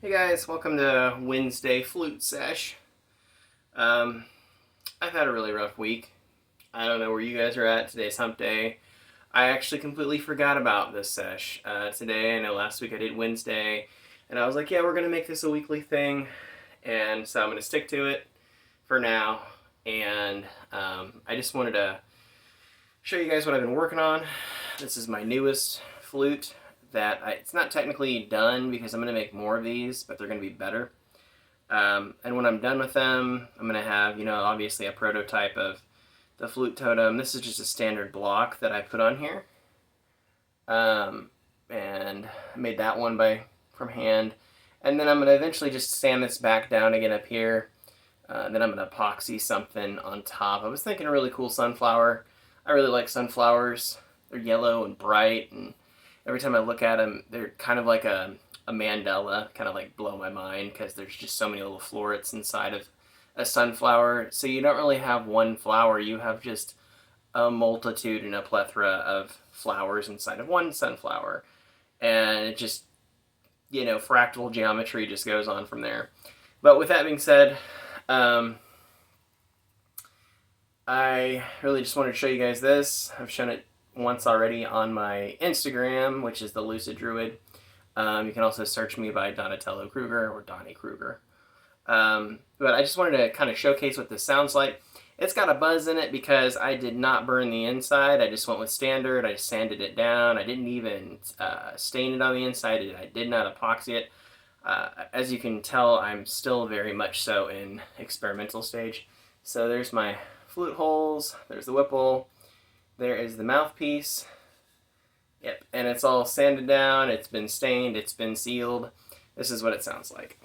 Hey guys, welcome to Wednesday Flute Sesh. I've had a really rough week. I don't know where you guys are at. Today's hump day. I actually completely forgot about this sesh today. I know last week I did Wednesday, and I was like, yeah, we're going to make this a weekly thing, and so I'm going to stick to it for now. And I just wanted to show you guys what I've been working on. This is my newest flute it's not technically done because I'm going to make more of these, but they're going to be better. And when I'm done with them, I'm going to have, obviously a prototype of the flute totem. This is just a standard block that I put on here. And I made that one from hand. And then I'm going to eventually just sand this back down again up here. Then I'm going to epoxy something on top. I was thinking a really cool sunflower. I really like sunflowers. They're yellow and bright, and every time I look at them, they're kind of like a mandala, kind of like blow my mind because there's just so many little florets inside of a sunflower. So you don't really have one flower, you have just a multitude and a plethora of flowers inside of one sunflower. And it just, fractal geometry just goes on from there. But with that being said, I really just wanted to show you guys this. I've shown it once already on my Instagram, which is the Lucid Druid. You can also search me by Donatello Kruger or Donnie Kruger. But I just wanted to kind of showcase what this sounds like. It's got a buzz in it because I did not burn the inside. I just went with standard. I sanded it down. I didn't even stain it on the inside. I did not epoxy it. As you can tell, I'm still very much so in experimental stage. So there's my flute holes. There's the whipple. There is the mouthpiece. Yep, and it's all sanded down, it's been stained, it's been sealed. This is what it sounds like.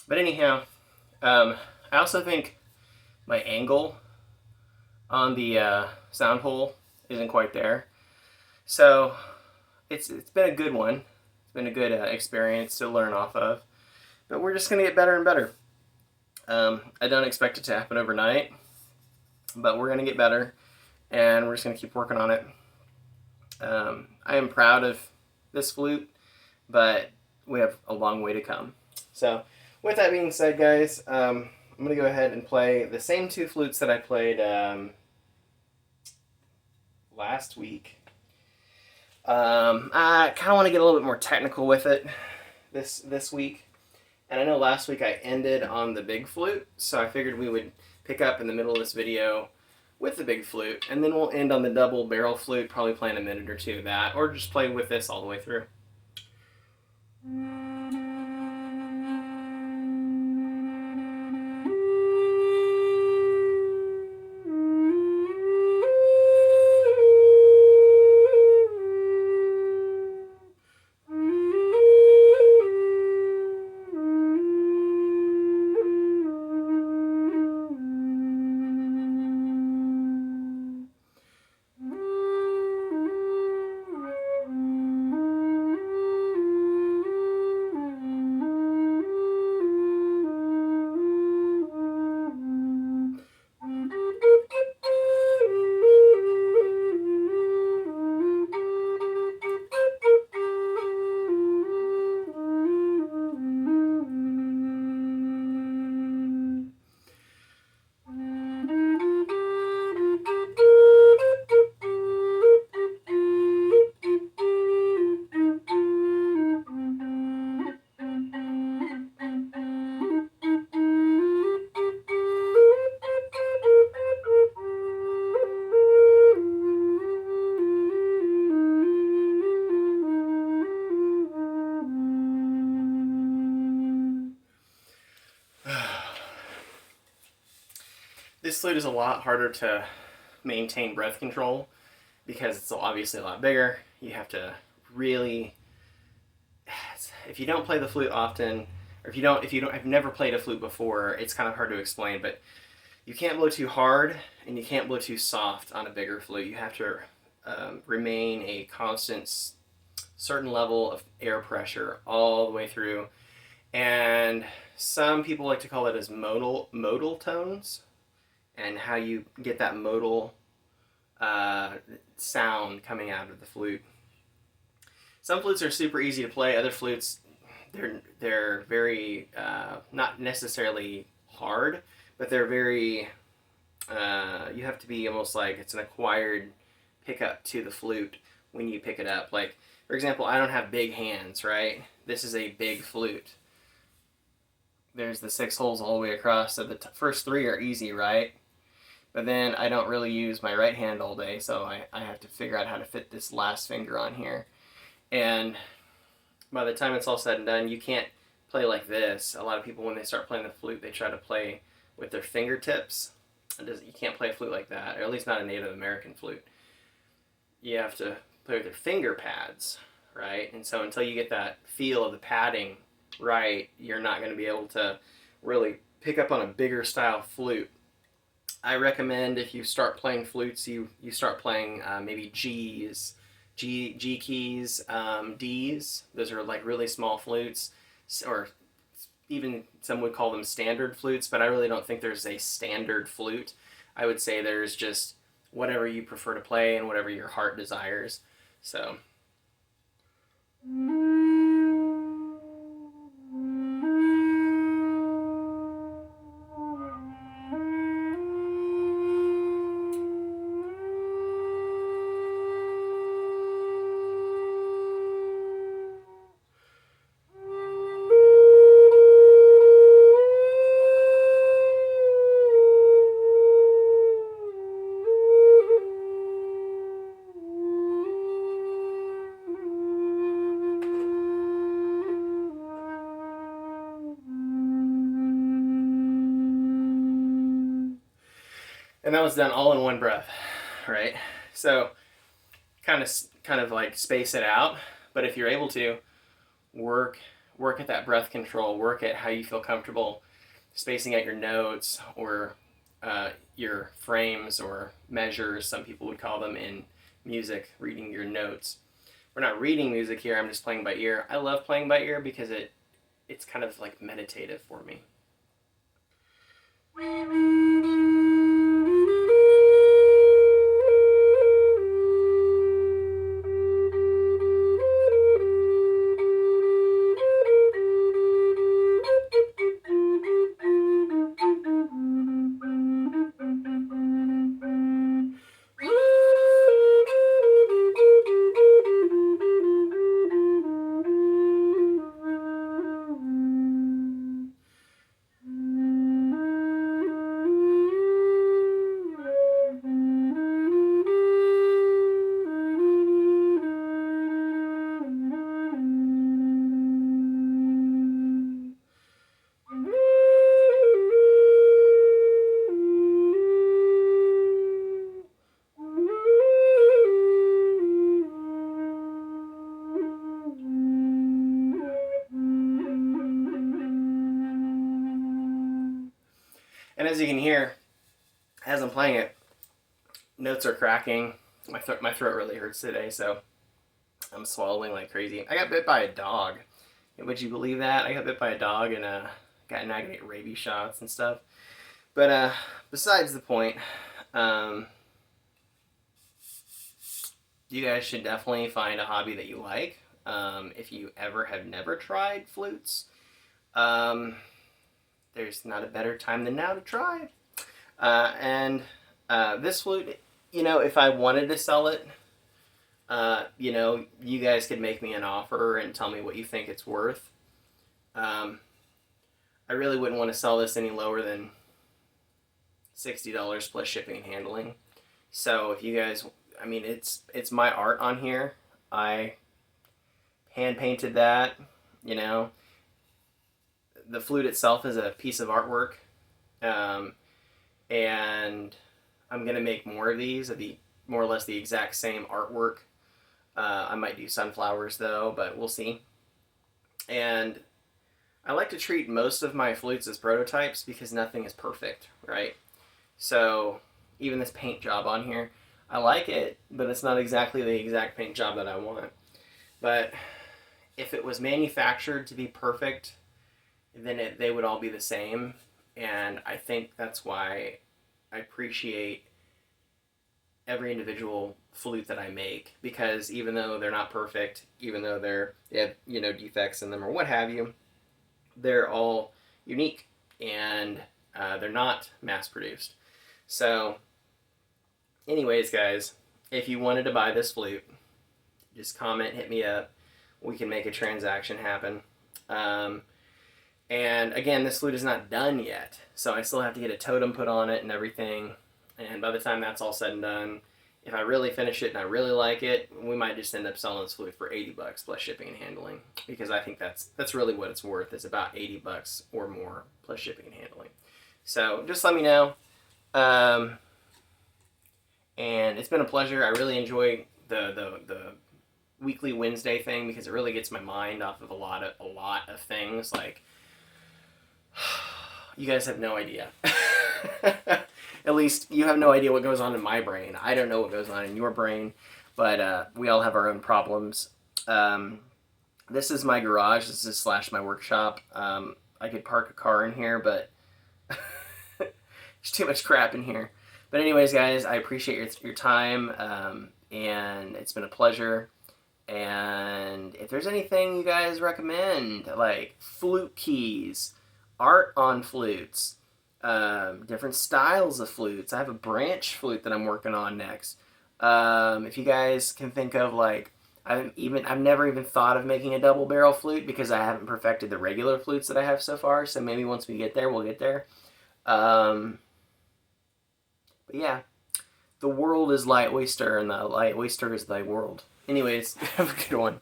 But anyhow, I also think my angle on the sound hole isn't quite there. So it's been a good one. It's been a good experience to learn off of. But we're just going to get better and better. I don't expect it to happen overnight, but we're going to get better, and we're just going to keep working on it. I am proud of this flute, but we have a long way to come. So with that being said, guys, I'm going to go ahead and play the same two flutes that I played last week. I kind of want to get a little bit more technical with it this week. And I know last week I ended on the big flute, so I figured we would pick up in the middle of this video with the big flute, and then we'll end on the double barrel flute, probably playing a minute or two of that, or just play with this all the way through. This flute is a lot harder to maintain breath control because it's obviously a lot bigger. You have to really, if you don't play the flute often, or if you don't have never played a flute before, it's kind of hard to explain. But you can't blow too hard and you can't blow too soft on a bigger flute. You have to remain a constant, certain level of air pressure all the way through. And some people like to call it as modal tones, and how you get that modal sound coming out of the flute. Some flutes are super easy to play. Other flutes, they're very not necessarily hard, but they're very. You have to be almost like it's an acquired pickup to the flute when you pick it up. Like, for example, I don't have big hands, right? This is a big flute. There's the 6 holes all the way across, so the first 3 are easy, right? But then I don't really use my right hand all day, so I have to figure out how to fit this last finger on here. And by the time it's all said and done, you can't play like this. A lot of people, when they start playing the flute, they try to play with their fingertips. You can't play a flute like that, or at least not a Native American flute. You have to play with your finger pads, right? And so until you get that feel of the padding right, you're not going to be able to really pick up on a bigger style flute. I recommend if you start playing flutes, you start playing maybe G's, G keys, D's. Those are like really small flutes, or even some would call them standard flutes, but I really don't think there's a standard flute. I would say there's just whatever you prefer to play and whatever your heart desires. So. And that was done all in one breath, right? So kind of like space it out, but if you're able to work at that breath control, work at how you feel comfortable spacing out your notes, or your frames or measures, some people would call them in music, reading your notes. We're not reading music here, I'm just playing by ear. I love playing by ear because it's kind of like meditative for me. And as you can hear, as I'm playing it, notes are cracking. My throat really hurts today, so I'm swallowing like crazy. I got bit by a dog. Would you believe that? I got bit by a dog, and now I gotta get rabies shots and stuff. But besides the point, you guys should definitely find a hobby that you like. If you ever have never tried flutes, there's not a better time than now to try it. And this flute, if I wanted to sell it, you guys could make me an offer and tell me what you think it's worth. I really wouldn't want to sell this any lower than $60 plus shipping and handling. So if you guys, it's my art on here. I hand painted that, The flute itself is a piece of artwork. and I'm going to make more of these of the more or less the exact same artwork. I might do sunflowers though, but we'll see. And I like to treat most of my flutes as prototypes because nothing is perfect, right? So even this paint job on here, I like it, but it's not exactly the exact paint job that I want. But if it was manufactured to be perfect, then they would all be the same. And I think that's why I appreciate every individual flute that I make, because even though they're not perfect, even though they have defects in them or what have you, they're all unique, and they're not mass produced. So, anyways, guys, if you wanted to buy this flute, just comment, hit me up. We can make a transaction happen. And again, this flute is not done yet, so I still have to get a totem put on it and everything. And by the time that's all said and done, if I really finish it and I really like it, we might just end up selling this flute for $80 plus shipping and handling, because I think that's really what it's worth. It's about $80 or more plus shipping and handling. So just let me know. And it's been a pleasure. I really enjoy the weekly Wednesday thing because it really gets my mind off of a lot of things. Like, you guys have no idea. At least you have no idea what goes on in my brain. I don't know what goes on in your brain, but we all have our own problems. This is my garage. This is / my workshop. I could park a car in here, but there's too much crap in here. But anyways, guys, I appreciate your time, and it's been a pleasure. And if there's anything you guys recommend, like flute keys, art on flutes, different styles of flutes. I have a branch flute that I'm working on next. If you guys can think of, like, I've never even thought of making a double barrel flute because I haven't perfected the regular flutes that I have so far. So maybe once we get there, we'll get there. But yeah, the world is thy oyster, and the light oyster is thy world. Anyways, have a good one.